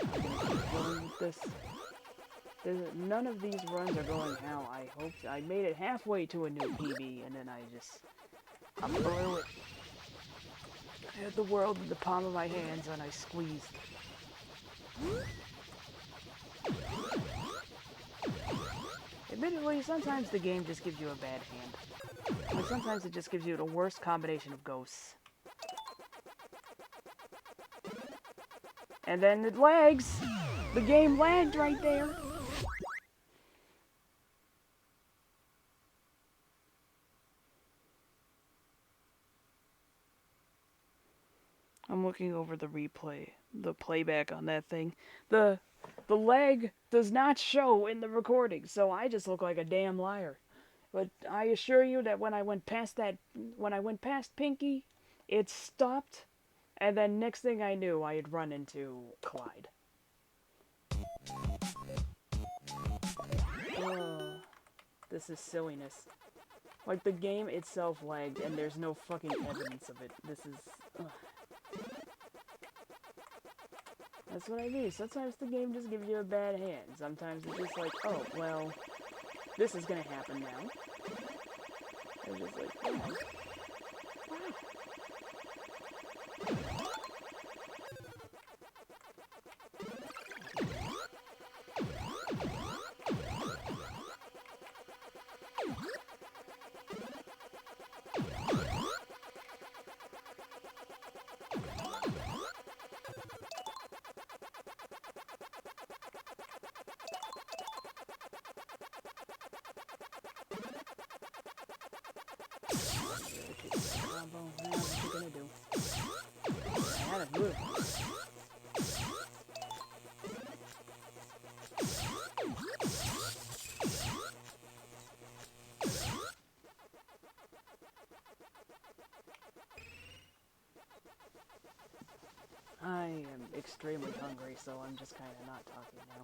I'm gonna keep going with this. None of these runs are going how I hoped. I made it halfway to a new PB, and then I blew it. I had the world in the palm of my hands, and I squeezed. Admittedly, sometimes the game just gives you a bad hand. Like, sometimes it just gives you the worst combination of ghosts. And then it lags! The game lagged right there! I'm looking over the playback on that thing. The the lag does not show in the recording, so I just look like a damn liar. But I assure you that when I went past Pinky, it stopped, and then next thing I knew, I had run into Clyde. Oh, this is silliness. Like, the game itself lagged, and there's no fucking evidence of it. This is... Ugh. That's what I mean. Sometimes the game just gives you a bad hand. Sometimes it's just like, oh, well, this is gonna happen now. I'm just like, oh. Wow. Now what you gonna do? I had a move. I am extremely hungry, so I'm just kind of not talking now.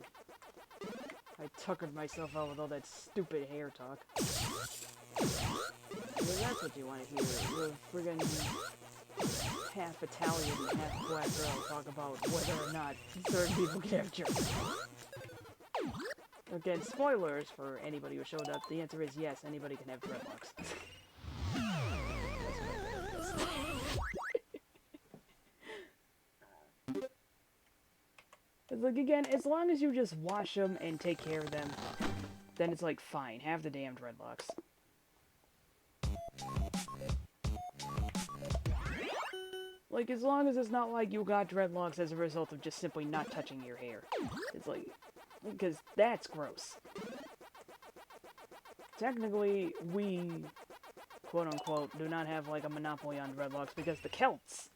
I tuckered myself out with all that stupid hair talk. Well, that's what you want to hear. We're friggin' half Italian and half black girl talk about whether or not certain people can have germs. Again, spoilers for anybody who showed up. The answer is yes, anybody can have dreadlocks. It's like, again, as long as you just wash them and take care of them, then it's like, fine, have the damn dreadlocks. Like, as long as it's not like you got dreadlocks as a result of just simply not touching your hair. It's like, because that's gross. Technically, we, quote-unquote, do not have, like, a monopoly on dreadlocks because the Celts,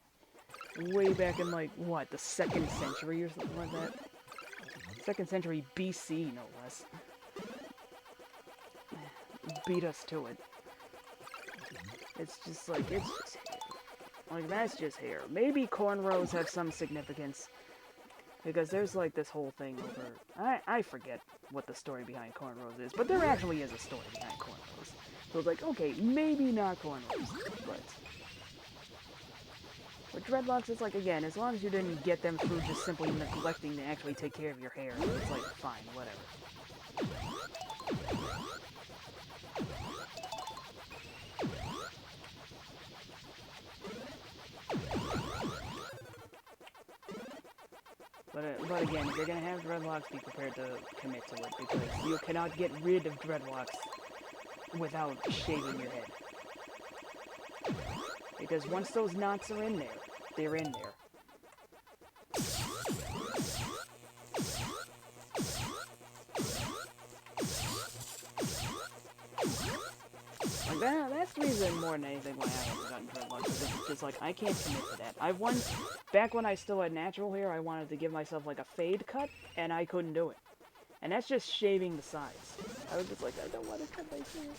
way back in, like, what, the 2nd century or something like that? 2nd century BC, no less. Beat us to it. It's just, like, it's just hair. Like, that's just hair. Maybe cornrows have some significance. Because there's, like, this whole thing over... I forget what the story behind cornrows is, but there actually is a story behind cornrows. So it's like, okay, maybe not cornrows, but... With dreadlocks, it's like, again, as long as you didn't get them through just simply neglecting to actually take care of your hair, it's like, fine, whatever. But again, if you're gonna have dreadlocks, be prepared to commit to it, because you cannot get rid of dreadlocks without shaving your head. Because once those knots are in there, they're in there. Like that's the reason more than anything why I haven't gotten dreadlocks. It's just like, I can't commit to that. Back when I still had natural hair, I wanted to give myself like a fade cut, and I couldn't do it. And that's just shaving the sides. I was just like, I don't want to cut my hair.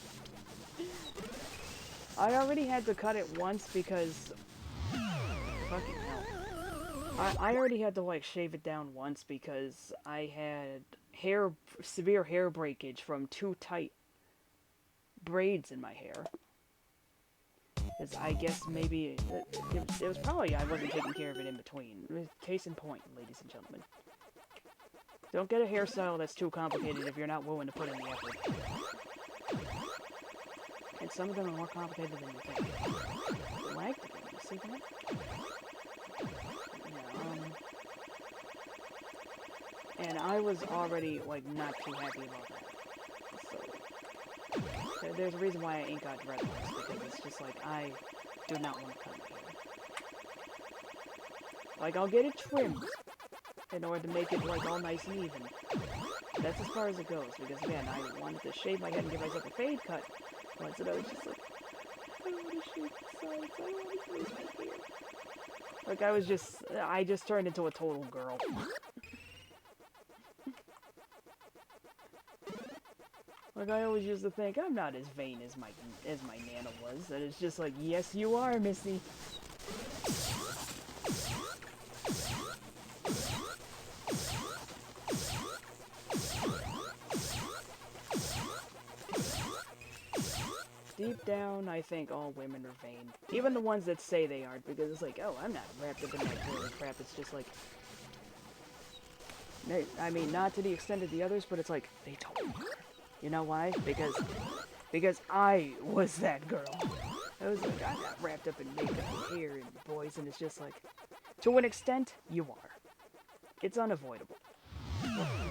I already had to cut it once because... Fucking hell. I already had to, like, shave it down once because I had severe hair breakage from too tight braids in my hair. Because I guess maybe... It was probably I wasn't taking care of it in between. Case in point, ladies and gentlemen. Don't get a hairstyle that's too complicated if you're not willing to put in the effort. And some of them are more complicated than you think. Lag again, you see that? Yeah, and I was already, like, not too happy about that. So, there's a reason why I ain't got dreadlocks, because it's just like, I do not want to cut my hair. Like, I'll get it trimmed in order to make it, like, all nice and even. That's as far as it goes, because, again, I wanted to shave my head and give myself a fade cut. Once, and I was just like, I don't want to shave the sides, I don't want to lose my hair. Like, I just turned into a total girl. Like, I always used to think, I'm not as vain as my Nana was. And it's just like, yes, you are, Missy. Deep down, I think all women are vain. Even the ones that say they aren't, because it's like, oh, I'm not wrapped up in that girly crap. It's just like, I mean, not to the extent of the others, but it's like, they totally are. You know why? Because I was that girl. I was like, I got wrapped up in makeup and hair and boys, and it's just like, to an extent, you are. It's unavoidable.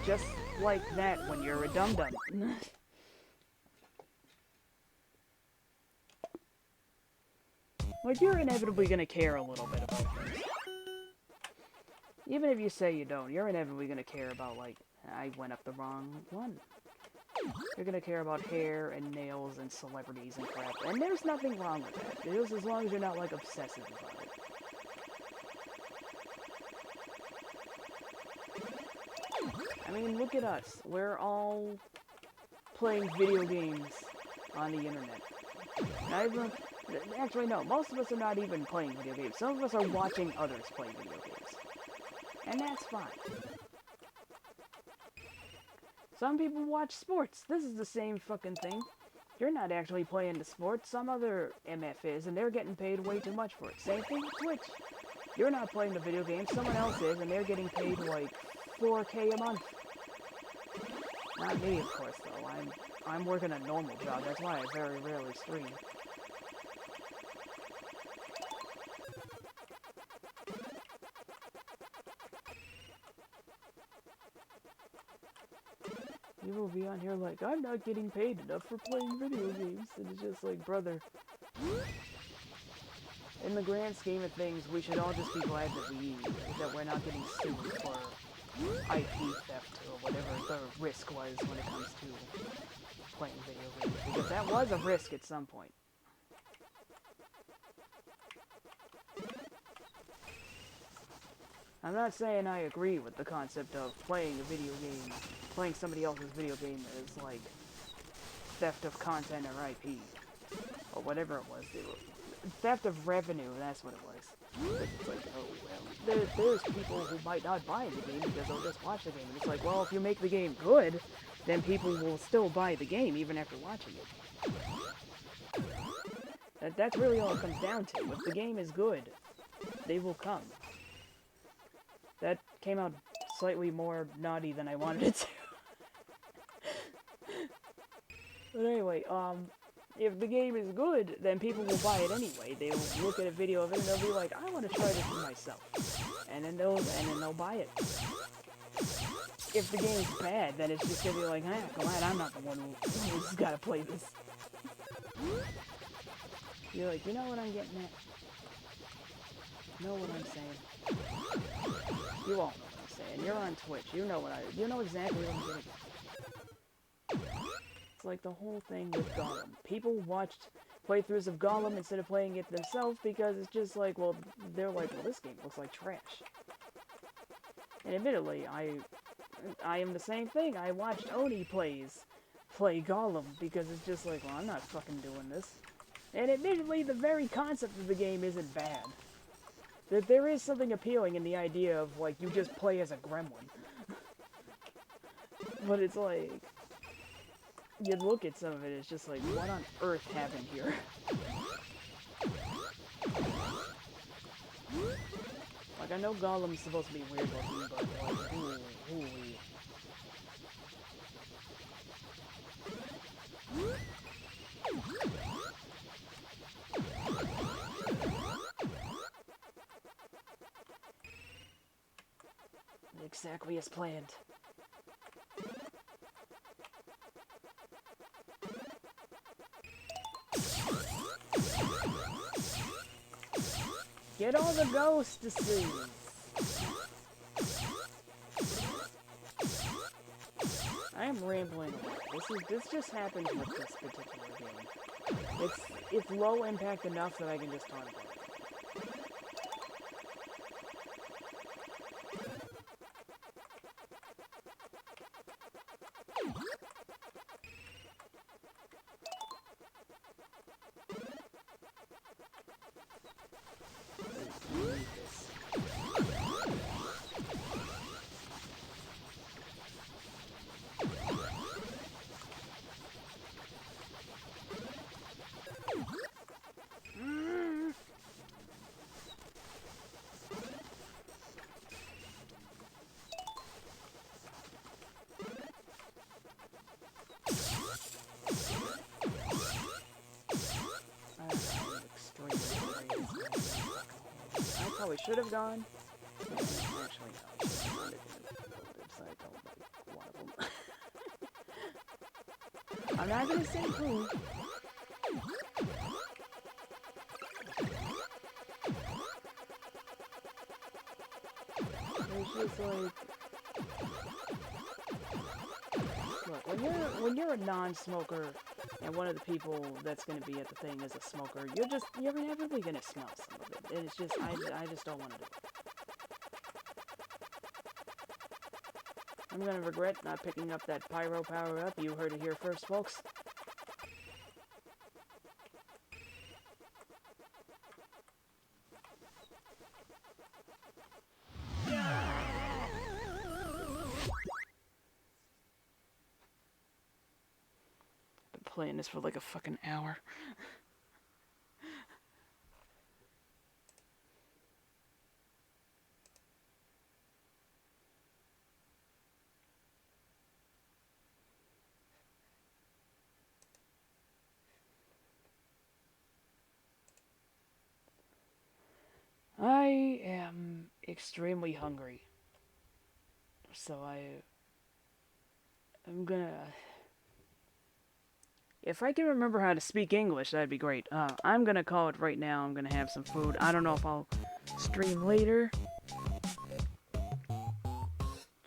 Just like that when you're a dum-dum. Like, you're inevitably gonna care a little bit about things. Even if you say you don't, you're inevitably gonna care about, like, I went up the wrong one. You're gonna care about hair and nails and celebrities and crap. And there's nothing wrong with that. Just as long as you're not, like, obsessive about it. I mean, look at us. We're all playing video games on the internet. Actually, no. Most of us are not even playing video games. Some of us are watching others play video games. And that's fine. Some people watch sports. This is the same fucking thing. You're not actually playing the sport. Some other MF is, and they're getting paid way too much for it. Same thing with Twitch. You're not playing the video game. Someone else is, and they're getting paid like $4K a month. Not me, of course, though. I'm working a normal job. That's why I very rarely stream. People will be on here like, I'm not getting paid enough for playing video games. And it's just like, brother. In the grand scheme of things, we should all just be glad that we're not getting sued for IP theft or whatever the risk was when it comes to playing video games. Because that was a risk at some point. I'm not saying I agree with the concept of playing a video game, playing somebody else's video game as, like, theft of content or IP. Or whatever it was. Theft of revenue, that's what it was. But it's like, oh, well, there's people who might not buy the game because they'll just watch the game. And it's like, well, if you make the game good, then people will still buy the game even after watching it. That's really all it comes down to. If the game is good, they will come. That came out slightly more naughty than I wanted it to. But anyway, if the game is good, then people will buy it anyway. They'll look at a video of it and they'll be like, I want to try this for myself. And then they'll buy it. If the game's bad, then it's just gonna be like, glad I'm not the one who's gotta play this. You're like, you know what I'm getting at? Know what I'm saying? You all know what I'm saying. You're on Twitch. You know exactly what I'm getting. It's like the whole thing with Gollum. People watched playthroughs of Gollum instead of playing it themselves because it's just like, well, they're like, well, this game looks like trash. And admittedly, I am the same thing. I watched Oni play Gollum because it's just like, well, I'm not fucking doing this. And admittedly, the very concept of the game isn't bad. That there is something appealing in the idea of, like, you just play as a gremlin. But it's like, you look at some of it, it's just like, what on earth happened here? Like, I know Gollum's supposed to be weird looking, but, like, ooh. Exactly as planned. Get all the ghosts to see. I am rambling away. This just happens with this particular game. It's low impact enough that I can just talk about it. probably should have gone. Actually, no. So I don't like one of them. I'm not gonna say who. It's just like, look, when you're a non-smoker and one of the people that's gonna be at the thing is a smoker, you're inevitably gonna smell some of it. And it's just I just don't want to do it. I'm gonna regret not picking up that pyro power up. You heard it here first, folks. Been playing this for like a fucking hour. I am extremely hungry. So I'm gonna... If I can remember how to speak English, that'd be great. I'm gonna call it right now. I'm gonna have some food. I don't know if I'll stream later.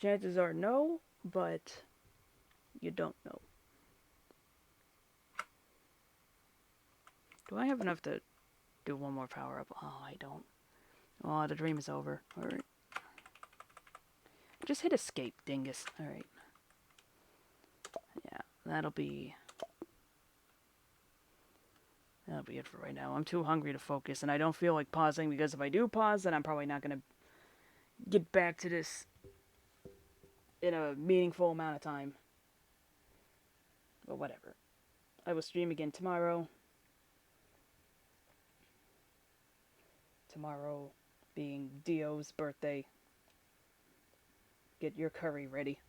Chances are no, but you don't know. Do I have enough to do one more power up? Oh, I don't. Oh, the dream is over. Alright. Just hit escape, dingus. Alright. Yeah, that'll be it for right now. I'm too hungry to focus, and I don't feel like pausing, because if I do pause, then I'm probably not going to get back to this in a meaningful amount of time. But whatever. I will stream again tomorrow. Tomorrow being Dio's birthday. Get your curry ready.